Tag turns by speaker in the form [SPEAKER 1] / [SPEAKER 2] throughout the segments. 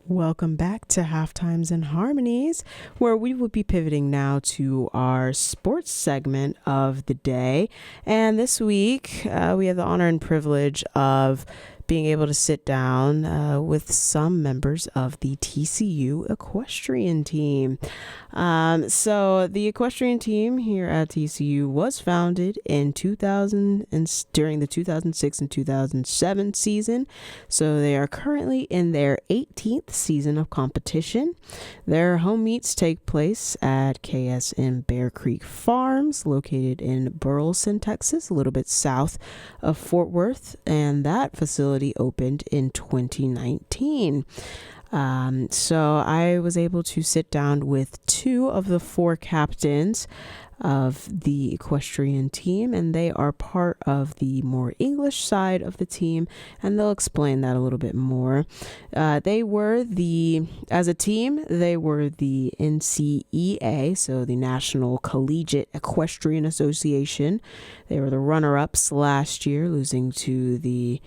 [SPEAKER 1] Welcome back to Halftimes and Harmonies, where we will be pivoting now to our sports segment of the day. And this week, we have the honor and privilege of being able to sit down with some members of the TCU Equestrian team. So the equestrian team here at TCU was founded in 2000 and during the 2006 and 2007 season. So they are currently in their 18th season of competition. Their home meets take place at KSM Bear Creek Farms, located in Burleson, Texas, a little bit south of Fort Worth, and that facility opened in 2019. So I was able to sit down with two of the four captains of the equestrian team, and they are part of the more English side of the team, and they'll explain that a little bit more. As a team, they were the NCEA, so the National Collegiate Equestrian Association. They were the runner-ups last year, losing to the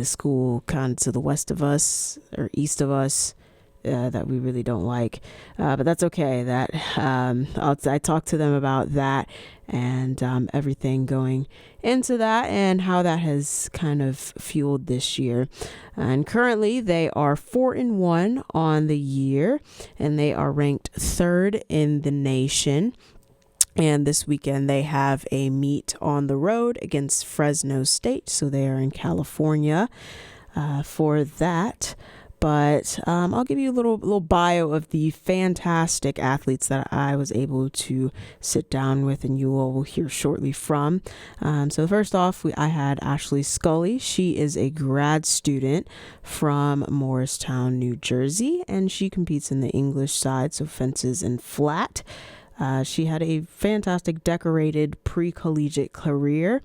[SPEAKER 1] school kind of to the west of us or east of us that we really don't like, but that's okay. That I talked to them about that and everything going into that and how that has kind of fueled this year. And currently they are 4-1 on the year, and they are ranked third in the nation. And this weekend they have a meet on the road against Fresno State. So they are in California for that. But I'll give you a little bio of the fantastic athletes that I was able to sit down with, and you all will hear shortly from. So first off, I had Ashleigh Scully. She is a grad student from Morristown, New Jersey, and she competes in the English side, so fences and flat. She had a fantastic decorated pre-collegiate career.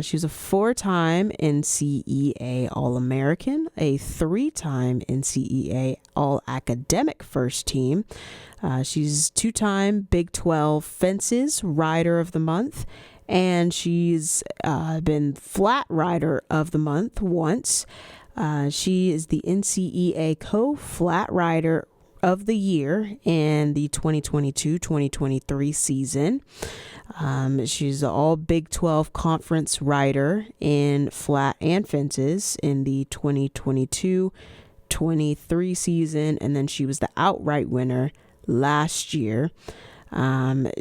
[SPEAKER 1] She was a 4-time NCEA All-American, a 3-time NCEA All-Academic First Team. She's 2-time Big 12 Fences Rider of the Month, and she's been Flat Rider of the Month once. She is the NCEA Co-Flat Rider of the year in the 2022-2023 season. She's an all Big 12 conference rider in flat and fences in the 2022-23 season, and then she was the outright winner last year.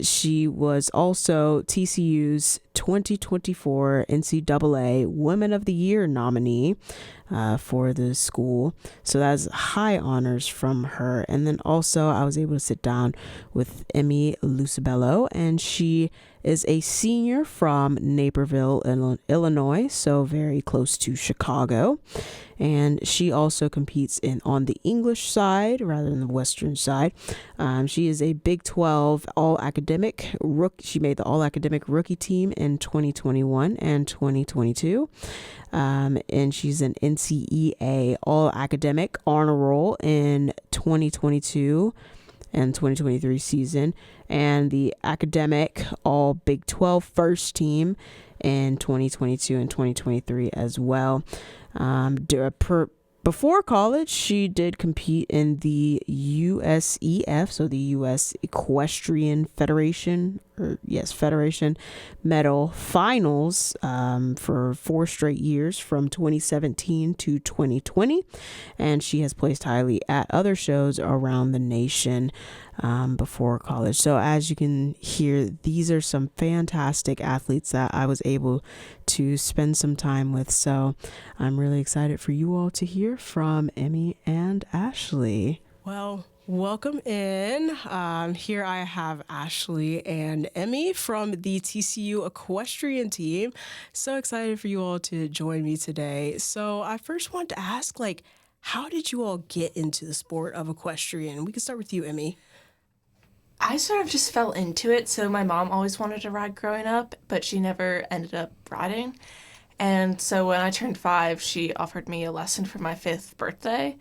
[SPEAKER 1] She was also TCU's 2024 NCAA Women of the Year nominee for the school. So that's high honors from her. And then also I was able to sit down with Emy Lucibello, and she is a senior from Naperville, Illinois, so very close to Chicago. And she also competes on the English side rather than the Western side. She is a Big 12 All-Academic rookie. She made the All-Academic rookie team in 2021 and 2022. And she's an NCEA All-Academic honor roll in 2022 and 2023 season, and the academic all Big 12 first team in 2022 and 2023 as well. Before college, she did compete in the USEF, so the U.S. Equestrian Federation medal finals for 4 straight years from 2017 to 2020. And she has placed highly at other shows around the nation before college. So as you can hear, these are some fantastic athletes that I was able to spend some time with. So I'm really excited for you all to hear from Emy and Ashleigh. Well, welcome in. Here I have Ashleigh and Emy from the TCU Equestrian team. So excited for you all to join me today. So I first want to ask, how did you all get into the sport of equestrian? We can start with you, Emy.
[SPEAKER 2] I sort of just fell into it. So my mom always wanted to ride growing up, but she never ended up riding. And so when I turned 5, she offered me a lesson for my 5th birthday.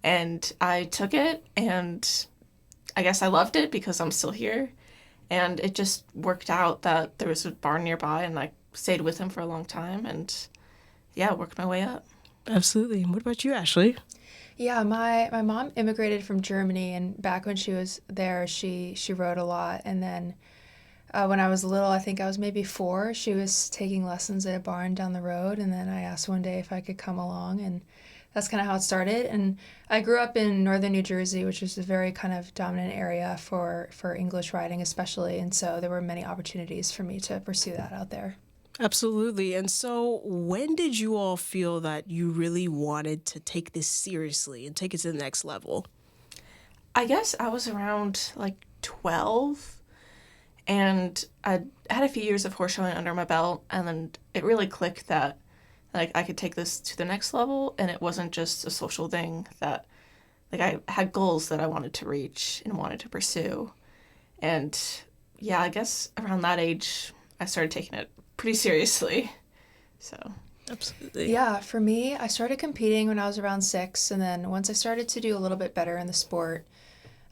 [SPEAKER 2] And I took it, and I guess I loved it because I'm still here. And it just worked out that there was a barn nearby, and I stayed with him for a long time, and worked my way up.
[SPEAKER 1] Absolutely. And what about you, Ashleigh?
[SPEAKER 3] Yeah, my mom immigrated from Germany, and back when she was there, she rode a lot. And then when I was little, I think I was maybe 4, she was taking lessons at a barn down the road, and then I asked one day if I could come along, and that's kind of how it started. And I grew up in northern New Jersey, which is a very kind of dominant area for English riding, especially, and so there were many opportunities for me to pursue that out there.
[SPEAKER 1] Absolutely. And so, when did you all feel that you really wanted to take this seriously and take it to the next level?
[SPEAKER 2] I guess I was around like 12, and I had a few years of horse showing under my belt, and then it really clicked that like I could take this to the next level, and it wasn't just a social thing, that like I had goals that I wanted to reach and wanted to pursue. And yeah, I guess around that age I started taking it pretty seriously. So
[SPEAKER 1] Absolutely.
[SPEAKER 3] Yeah, for me, I started competing when I was around 6, and then once I started to do a little bit better in the sport,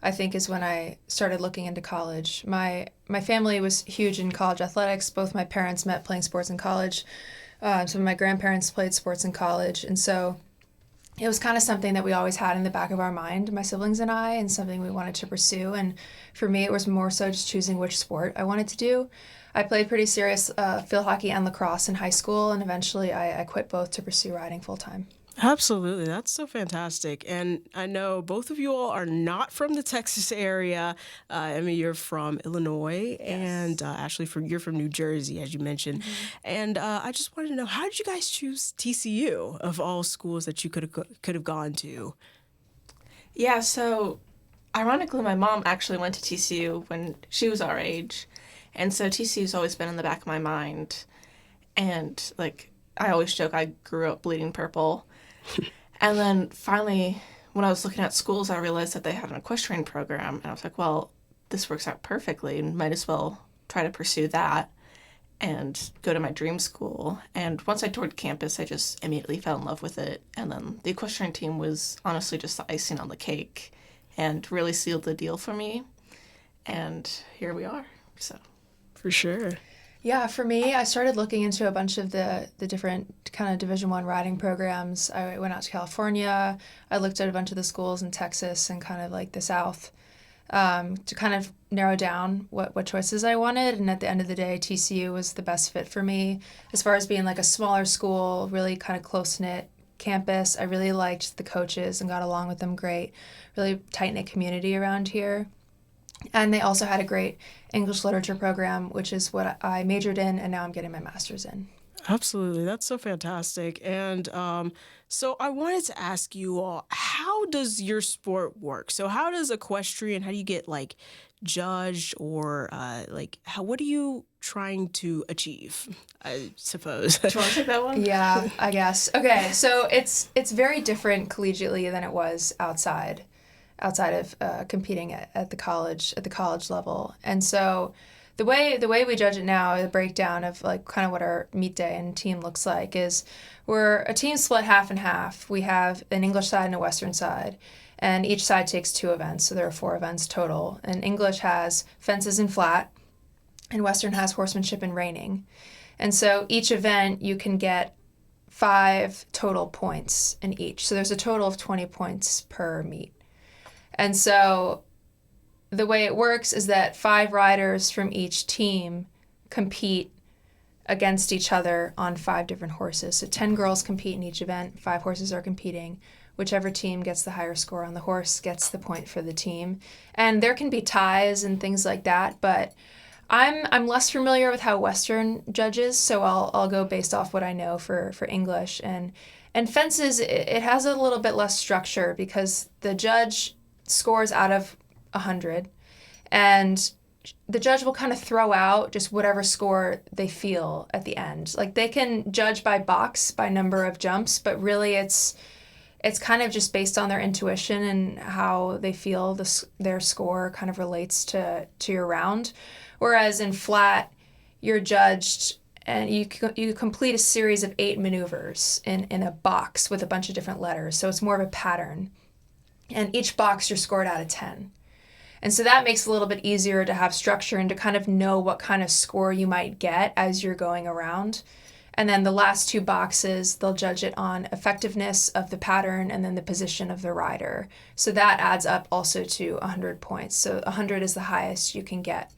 [SPEAKER 3] I think is when I started looking into college. My family was huge in college athletics. Both my parents met playing sports in college. Some of my grandparents played sports in college, and so it was kind of something that we always had in the back of our mind, my siblings and I, and something we wanted to pursue. And for me, it was more so just choosing which sport I wanted to do. I played pretty serious field hockey and lacrosse in high school, and eventually I quit both to pursue riding full time.
[SPEAKER 1] Absolutely. That's so fantastic. And I know both of you all are not from the Texas area. I mean, you're from Illinois, and Ashley, you're from New Jersey, as you mentioned. And I just wanted to know, how did you guys choose TCU of all schools that you could have gone to?
[SPEAKER 2] yeah, so ironically, my mom actually went to TCU when she was our age, and so TCU's always been in the back of my mind. And like I always joke, I grew up bleeding purple. And then finally, when I was looking at schools, I realized that they had an equestrian program, and I was like, well, this works out perfectly, and might as well try to pursue that and go to my dream school. And once I toured campus, I just immediately fell in love with it. And then the equestrian team was honestly just the icing on the cake and really sealed the deal for me. And here we are. So
[SPEAKER 1] For sure.
[SPEAKER 3] Yeah, for me, I started looking into a bunch of the different kind of Division I riding programs. I went out to California. I looked at a bunch of the schools in Texas and kind of like the South, to kind of narrow down what choices I wanted. And at the end of the day, TCU was the best fit for me as far as being like a smaller school, really kind of close-knit campus. I really liked the coaches and got along with them great. Really tight-knit community around here. And they also had a great English literature program, which is what I majored in, and now I'm getting my master's in.
[SPEAKER 1] Absolutely. That's so fantastic. And so I wanted to ask you all, how does your sport work? So how does equestrian, how do you get like judged, or what are you trying to achieve, I suppose?
[SPEAKER 2] do you want to take that one?
[SPEAKER 3] Yeah, I guess. Okay, so it's very different collegiately than it was outside of competing at the college level. And so the way we judge it now, the breakdown of like kind of what our meet day and team looks like, is we're a team split half and half. We have an English side and a Western side, and each side takes 2 events, so there are 4 events total. And English has fences and flat, and Western has horsemanship and reining. And so each event you can get 5 total points in each. So there's a total of 20 points per meet. And so the way it works is that 5 riders from each team compete against each other on 5 different horses. So 10 girls compete in each event, 5 horses are competing. Whichever team gets the higher score on the horse gets the point for the team. And there can be ties and things like that, but I'm less familiar with how Western judges, so I'll go based off what I know for English. And fences, it has a little bit less structure because the judge scores out of 100, and the judge will kind of throw out just whatever score they feel at the end. Like they can judge by box, by number of jumps, but really it's kind of just based on their intuition and how they feel their score kind of relates to your round. Whereas in flat, you're judged and you complete a series of 8 maneuvers in a box with a bunch of different letters. So it's more of a pattern. And each box you're scored out of 10. And so that makes it a little bit easier to have structure and to kind of know what kind of score you might get as you're going around. And then the last two boxes, they'll judge it on effectiveness of the pattern and then the position of the rider. So that adds up also to 100 points. So 100 is the highest you can get.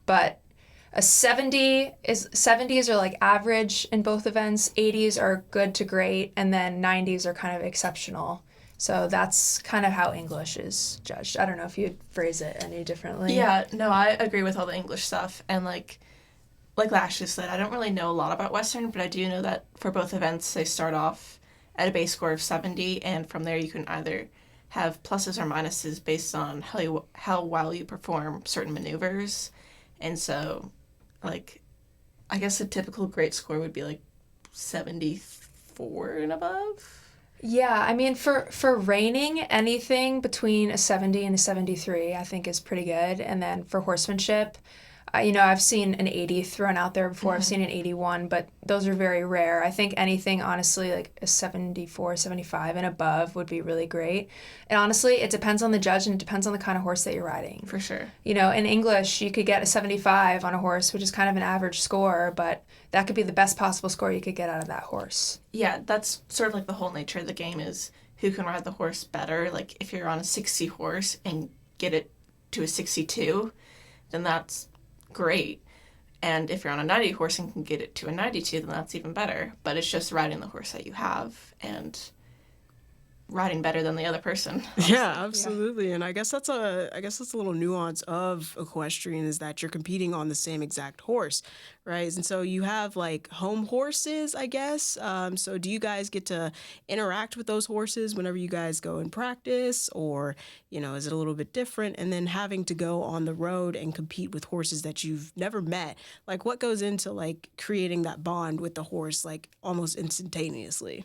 [SPEAKER 3] But a 70s are like average in both events, 80s are good to great, and then 90s are kind of exceptional. So that's kind of how English is judged. I don't know if you'd phrase it any differently.
[SPEAKER 2] Yeah, no, I agree with all the English stuff. And like Ashley said, I don't really know a lot about Western, but I do know that for both events, they start off at a base score of 70, and from there you can either have pluses or minuses based on how well you perform certain maneuvers. And so, like, I guess a typical great score would be like 74 and above.
[SPEAKER 3] Yeah, I mean, for reining, anything between a 70 and a 73, I think is pretty good. And then for horsemanship, I've seen an 80 thrown out there before. I've seen an 81, but those are very rare. I think anything, honestly, like a 74, 75 and above would be really great. And honestly, it depends on the judge and it depends on the kind of horse that you're riding.
[SPEAKER 2] For sure.
[SPEAKER 3] In English, you could get a 75 on a horse, which is kind of an average score, but that could be the best possible score you could get out of that horse.
[SPEAKER 2] Yeah, that's sort of like the whole nature of the game is who can ride the horse better. Like, if you're on a 60 horse and get it to a 62, then that's great. And if you're on a 90 horse and can get it to a 92, then that's even better. But it's just riding the horse that you have and riding better than the other person.
[SPEAKER 1] Yeah, absolutely. Yeah. And I guess that's a little nuance of equestrian is that you're competing on the same exact horse, right? And so you have like home horses, I guess. So do you guys get to interact with those horses whenever you guys go and practice, or is it a little bit different? And then having to go on the road and compete with horses that you've never met, like what goes into like creating that bond with the horse like almost instantaneously?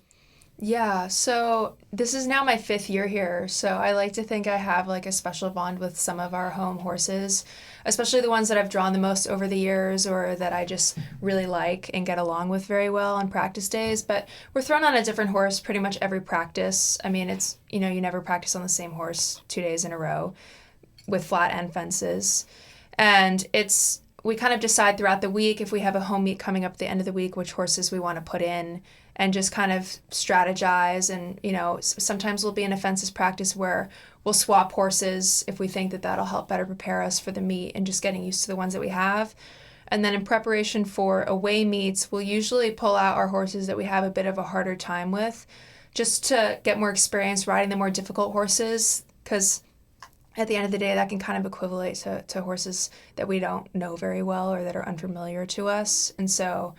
[SPEAKER 3] Yeah, so this is now my 5th year here, so I like to think I have like a special bond with some of our home horses, especially the ones that I've drawn the most over the years or that I just really like and get along with very well on practice days. But we're thrown on a different horse pretty much every practice. I mean, it's, you never practice on the same horse 2 days in a row with flat end fences. And we kind of decide throughout the week if we have a home meet coming up at the end of the week, which horses we want to put in and just kind of strategize. And, sometimes we'll be in a fences practice where we'll swap horses if we think that that'll help better prepare us for the meet and just getting used to the ones that we have. And then in preparation for away meets, we'll usually pull out our horses that we have a bit of a harder time with just to get more experience riding the more difficult horses, because at the end of the day, that can kind of equivalent to horses that we don't know very well or that are unfamiliar to us. And so,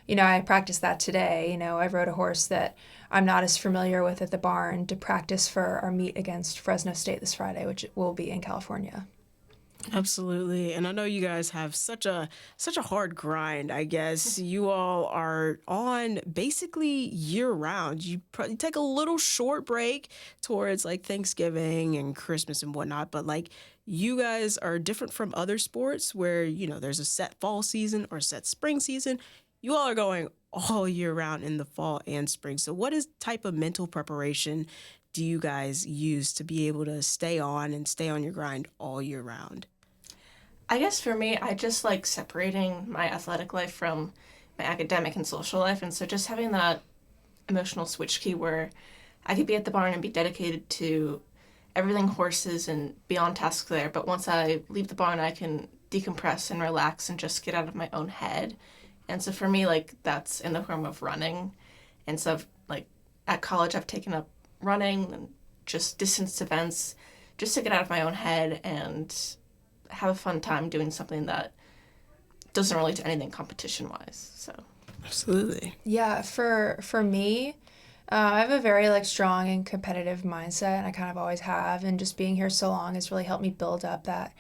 [SPEAKER 3] I practiced that today. I rode a horse that I'm not as familiar with at the barn to practice for our meet against Fresno State this Friday, which will be in California.
[SPEAKER 1] Absolutely. And I know you guys have such a hard grind, I guess. You all are on basically year round. You probably take a little short break towards like Thanksgiving and Christmas and whatnot, but like you guys are different from other sports where, there's a set fall season or a set spring season. You all are going all year round in the fall and spring. So what type of mental preparation do you guys use to be able to stay on your grind all year round?
[SPEAKER 2] I guess for me, I just like separating my athletic life from my academic and social life. And so just having that emotional switch key where I could be at the barn and be dedicated to everything horses and be on task there. But once I leave the barn, I can decompress and relax and just get out of my own head. And so for me, like, that's in the form of running. And so, like, at college, I've taken up running and just distance events just to get out of my own head and have a fun time doing something that doesn't relate to anything competition-wise. So
[SPEAKER 1] absolutely.
[SPEAKER 3] Yeah, for me, I have a very like strong and competitive mindset, and I kind of always have. And just being here so long has really helped me build up that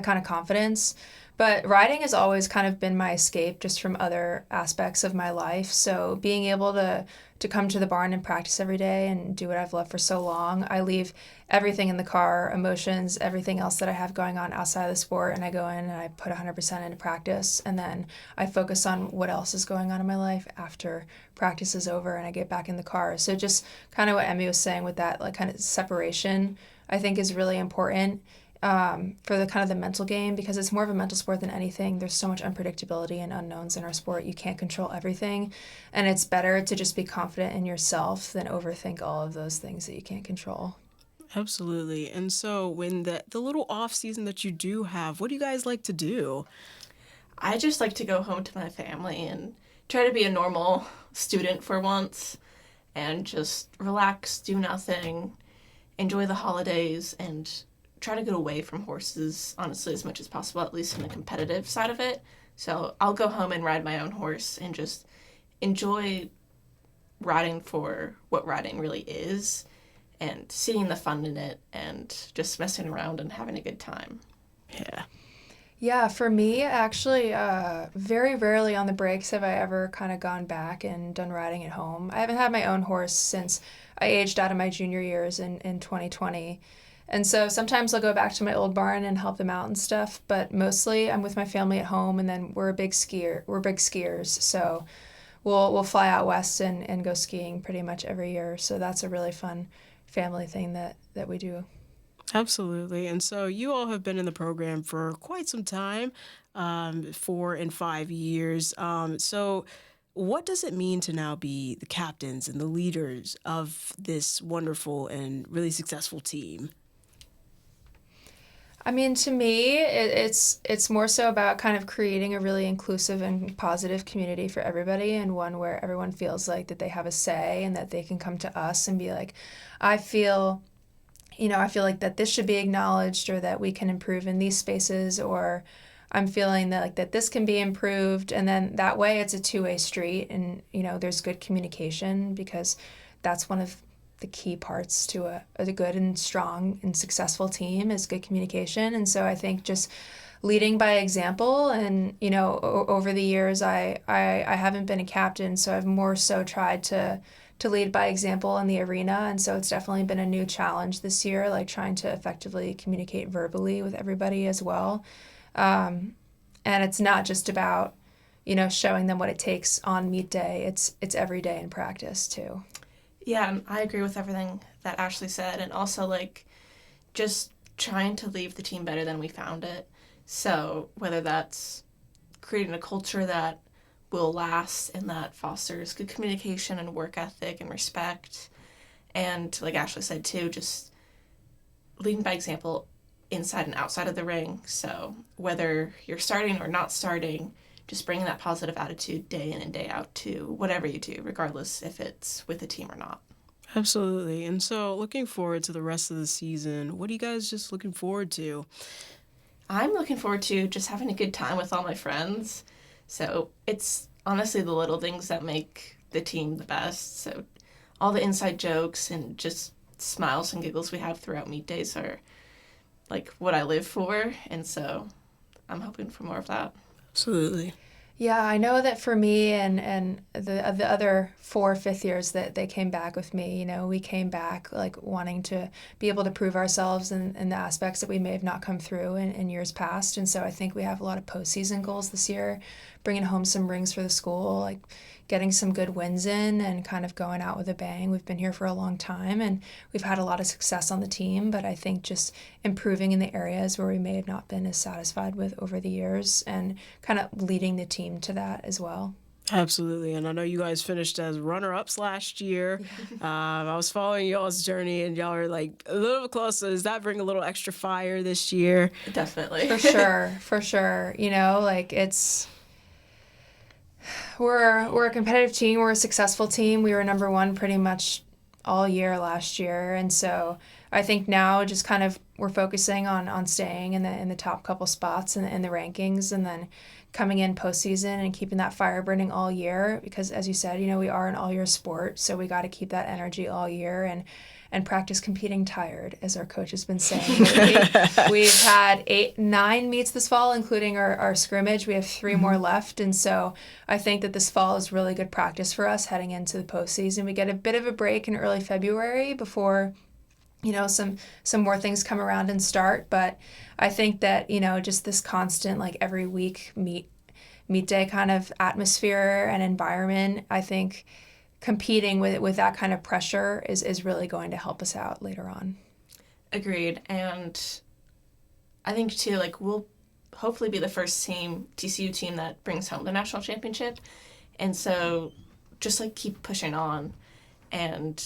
[SPEAKER 3] kind of confidence. But riding has always kind of been my escape just from other aspects of my life. So being able to come to the barn and practice every day and do what I've loved for so long, I leave everything in the car, emotions, everything else that I have going on outside of the sport, and I go in and I put 100% into practice, and then I focus on what else is going on in my life after practice is over and I get back in the car. So just kind of what Emy was saying with that like kind of separation, I think is really important. for the kind of the mental game, because it's more of a mental sport than anything. There's so much unpredictability and unknowns in our sport. You can't control everything, and it's better to just be confident in yourself than overthink all of those things that you can't control.
[SPEAKER 1] Absolutely. And so when the little off season that you do have, what do you guys like to do?
[SPEAKER 2] I just like to go home to my family and try to be a normal student for once and just relax, do nothing, enjoy the holidays, and try to get away from horses, honestly, as much as possible, at least in the competitive side of it. So I'll go home and ride my own horse and just enjoy riding for what riding really is and seeing the fun in it and just messing around and having a good time.
[SPEAKER 1] Yeah.
[SPEAKER 3] Yeah, for me, actually, very rarely on the breaks have I ever kind of gone back and done riding at home. I haven't had my own horse since I aged out of my junior years in 2020. And so sometimes I'll go back to my old barn and help them out and stuff, but mostly I'm with my family at home, and then we're big skiers, so we'll fly out west and go skiing pretty much every year. So that's a really fun family thing that we do.
[SPEAKER 1] Absolutely. And so you all have been in the program for quite some time, 4 and 5 years. So what does it mean to now be the captains and the leaders of this wonderful and really successful team?
[SPEAKER 3] I mean, to me, it's more so about kind of creating a really inclusive and positive community for everybody, and one where everyone feels like that they have a say and that they can come to us and be like, I feel like that this should be acknowledged, or that we can improve in these spaces, or I'm feeling that like that this can be improved. And then that way it's a two-way street, and there's good communication, because that's one of the key parts to a good and strong and successful team is good communication. And so I think just leading by example, and over the years I haven't been a captain, so I've more so tried to lead by example in the arena. And so it's definitely been a new challenge this year, like trying to effectively communicate verbally with everybody as well. And it's not just about, showing them what it takes on meet day. It's every day in practice too.
[SPEAKER 2] Yeah, I agree with everything that Ashleigh said, and also like just trying to leave the team better than we found it. So whether that's creating a culture that will last and that fosters good communication and work ethic and respect, and like Ashleigh said too, just leading by example inside and outside of the ring. So whether you're starting or not starting, just bringing that positive attitude day in and day out to whatever you do, regardless if it's with a team or not.
[SPEAKER 1] Absolutely. And so looking forward to the rest of the season, what are you guys just looking forward to?
[SPEAKER 2] I'm looking forward to just having a good time with all my friends. So it's honestly the little things that make the team the best. So all the inside jokes and just smiles and giggles we have throughout meet days are like what I live for. And so I'm hoping for more of that.
[SPEAKER 1] Absolutely.
[SPEAKER 3] Yeah, I know that for me and the other 4 fifth years that they came back with me, we came back like wanting to be able to prove ourselves in the aspects that we may have not come through in years past. And so I think we have a lot of postseason goals this year, bringing home some rings for the school, like getting some good wins in and kind of going out with a bang. We've been here for a long time and we've had a lot of success on the team, but I think just improving in the areas where we may have not been as satisfied with over the years and kind of leading the team to that as well.
[SPEAKER 1] Absolutely. And I know you guys finished as runner-ups last year. I was following y'all's journey and y'all are like a little closer. Does that bring a little extra fire this year?
[SPEAKER 2] Definitely.
[SPEAKER 3] For sure. We're a competitive team. We're a successful team. We were number one pretty much all year last year, and so I think now just kind of we're focusing on staying in the top couple spots in the rankings, and then coming in postseason and keeping that fire burning all year. Because as you said, we are an all year sport, so we got to keep that energy all year and practice competing tired, as our coach has been saying. We've had 9 meets this fall, including our scrimmage. We have 3 more left, and so I think that this fall is really good practice for us heading into the postseason. We get a bit of a break in early February before some more things come around and start, but I think that just this constant like every week meet day kind of atmosphere and environment, I think competing with that kind of pressure is really going to help us out later on.
[SPEAKER 2] Agreed. And I think too, like, we'll hopefully be the first TCU team that brings home the national championship. And so just like keep pushing on and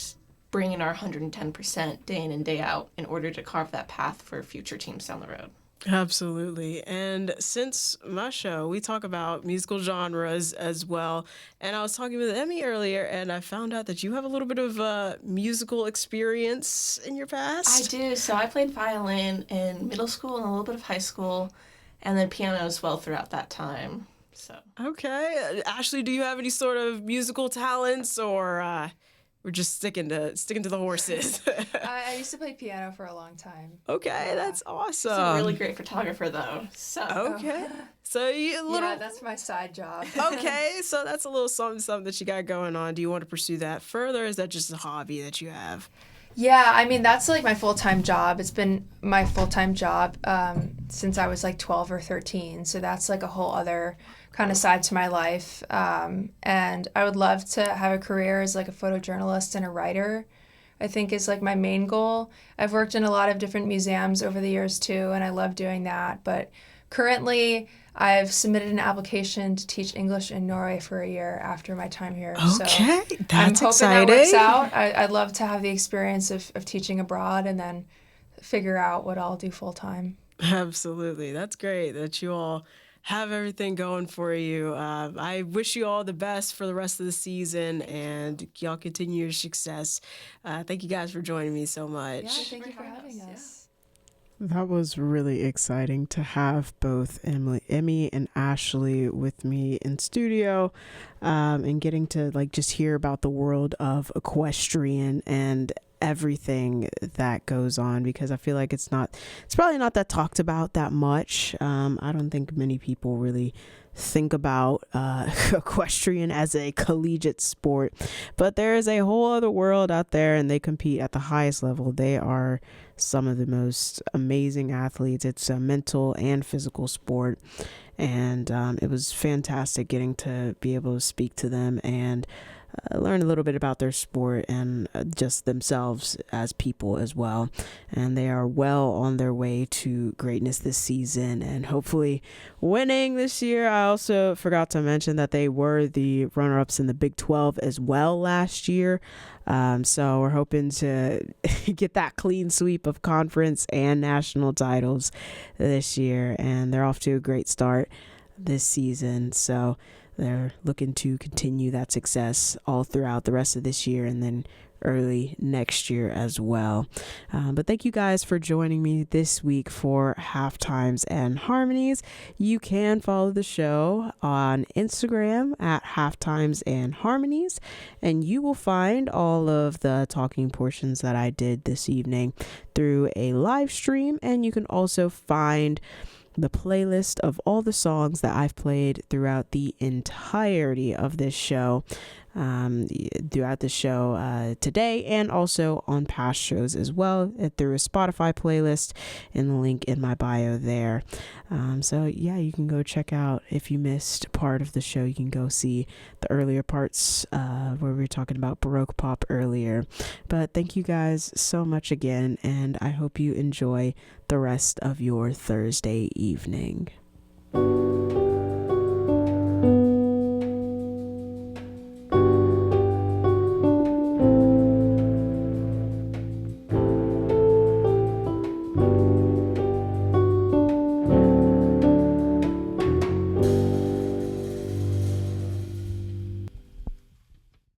[SPEAKER 2] bringing our 110% day in and day out in order to carve that path for future teams down the road.
[SPEAKER 1] Absolutely. And since my show, we talk about musical genres as well. And I was talking with Emy earlier, and I found out that you have a little bit of musical experience in your past.
[SPEAKER 2] I do. So I played violin in middle school and a little bit of high school, and then piano as well throughout that time. So
[SPEAKER 1] Okay. Ashleigh, do you have any sort of musical talents, or we're just sticking to the horses?
[SPEAKER 3] I used to play piano for a long time.
[SPEAKER 1] Okay, that's awesome.
[SPEAKER 2] He's a really great photographer, though. So
[SPEAKER 1] Okay. So you little.
[SPEAKER 3] Yeah, that's my side job.
[SPEAKER 1] Okay, so that's a little something that you got going on. Do you want to pursue that further? Or is that just a hobby that you have?
[SPEAKER 3] Yeah, I mean, that's like my full-time job. It's been my full-time job since I was like 12 or 13. So that's like a whole other kind of side to my life. And I would love to have a career as like a photojournalist and a writer, I think is like my main goal. I've worked in a lot of different museums over the years too, and I love doing that. But currently, I've submitted an application to teach English in Norway for a year after my time here.
[SPEAKER 1] Okay,
[SPEAKER 3] so
[SPEAKER 1] that's
[SPEAKER 3] I'm hoping
[SPEAKER 1] exciting.
[SPEAKER 3] that works out. I'd love to have the experience of teaching abroad and then figure out what I'll do full time.
[SPEAKER 1] Absolutely. That's great that you all have everything going for you. I wish you all the best for the rest of the season, and y'all continue your success. Thank you guys for joining me so much.
[SPEAKER 3] Yeah, thank you for having us.
[SPEAKER 1] That was really exciting to have both Emy and Ashleigh with me in studio, and getting to like just hear about the world of equestrian and everything that goes on, because I feel like it's probably not that talked about that much. I don't think many people really think about equestrian as a collegiate sport, but there is a whole other world out there, and they compete at the highest level. They are some of the most amazing athletes. It's a mental and physical sport, and it was fantastic getting to be able to speak to them and learn a little bit about their sport and just themselves as people as well. And they are well on their way to greatness this season and hopefully winning this year. I also forgot to mention that they were the runner-ups in the Big 12 as well last year. So we're hoping to get that clean sweep of conference and national titles this year. And they're off to a great start this season. So they're looking to continue that success all throughout the rest of this year and then early next year as well. But thank you guys for joining me this week for Halftimes and Harmonies. You can follow the show on Instagram at Halftimes and Harmonies, and you will find all of the talking portions that I did this evening through a live stream, and you can also find the playlist of all the songs that I've played throughout the entirety of this show, today, and also on past shows as well, through a Spotify playlist and the link in my bio there. So yeah, you can go check out, if you missed part of the show, you can go see the earlier parts where we were talking about Baroque pop earlier. But thank you guys so much again, and I hope you enjoy the rest of your Thursday evening.